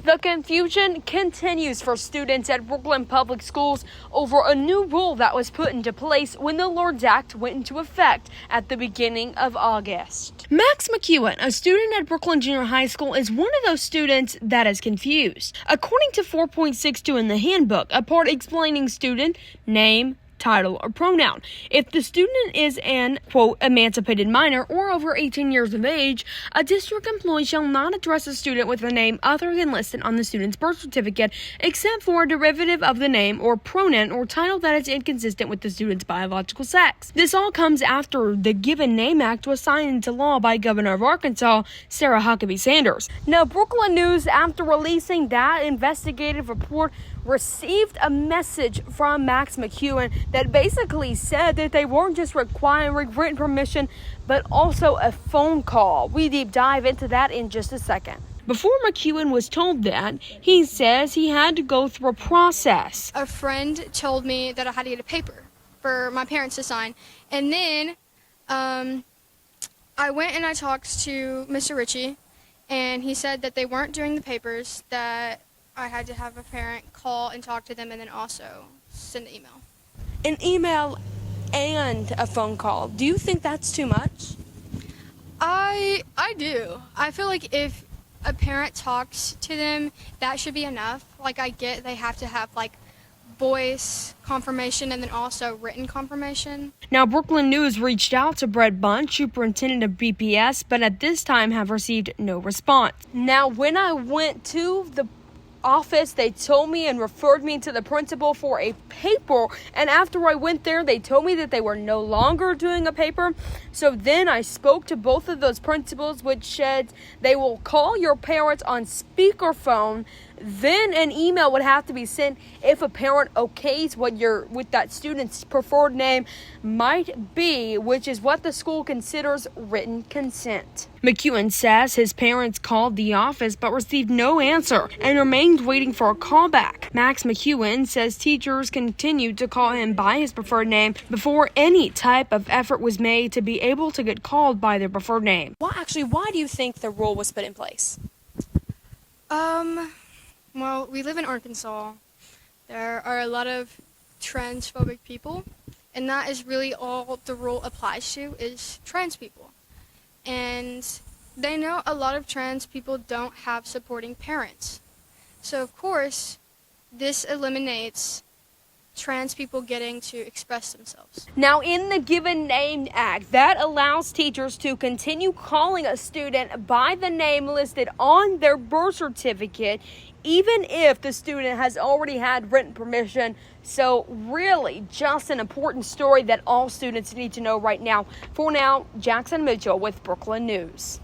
The confusion continues for students at Brookland Public Schools over a new rule that was put into place when the Lord's Act went into effect at the beginning of August. Max McEwen, a student at Brookland Junior High School, is one of those students that is confused. According to 4.62 in the handbook, a part explaining student name, title, or pronoun. If the student is an, quote, emancipated minor or over 18 years of age, a district employee shall not address a student with a name other than listed on the student's birth certificate, except for a derivative of the name or pronoun or title that is inconsistent with the student's biological sex. This all comes after the Given Name Act was signed into law by Governor of Arkansas, Sarah Huckabee Sanders. Now, Brookland News, after releasing that investigative report, received a message from Max McEwen that basically said that they weren't just requiring written permission, but also a phone call. We deep dive into that in just a second. Before McEwen was told that, he says he had to go through a process. A friend told me that I had to get a paper for my parents to sign, and then I went and I talked to Mr. Ritchie, and he said that they weren't doing the papers, that I had to have a parent call and talk to them and then also send an email. An email and a phone call. Do you think that's too much? I do. I feel like if a parent talks to them, that should be enough. Like, I get they have to have, like, voice confirmation and then also written confirmation. Now, Brookland News reached out to Brett Bunch, superintendent of BPS, but at this time have received no response. Now, when I went to the office, they told me and referred me to the principal for a paper, and after I went there, they told me that they were no longer doing a paper. So then I spoke to both of those principals, which said they will call your parents on speakerphone. Then an email would have to be sent if a parent okays what that student's preferred name might be, which is what the school considers written consent. McEwen says his parents called the office but received no answer and remained waiting for a callback. Max McEwen says teachers continued to call him by his preferred name before any type of effort was made to be able to get called by their preferred name. Why do you think the rule was put in place? Well, we live in Arkansas. There are a lot of transphobic people, and that is really all the rule applies to, is trans people. And they know a lot of trans people don't have supporting parents. So, of course, this eliminates trans people getting to express themselves. Now, in the Given Name Act, that allows teachers to continue calling a student by the name listed on their birth certificate, even if the student has already had written permission. So really, just an important story that all students need to know right now. For now, Jackson Mitchell with Brookland News.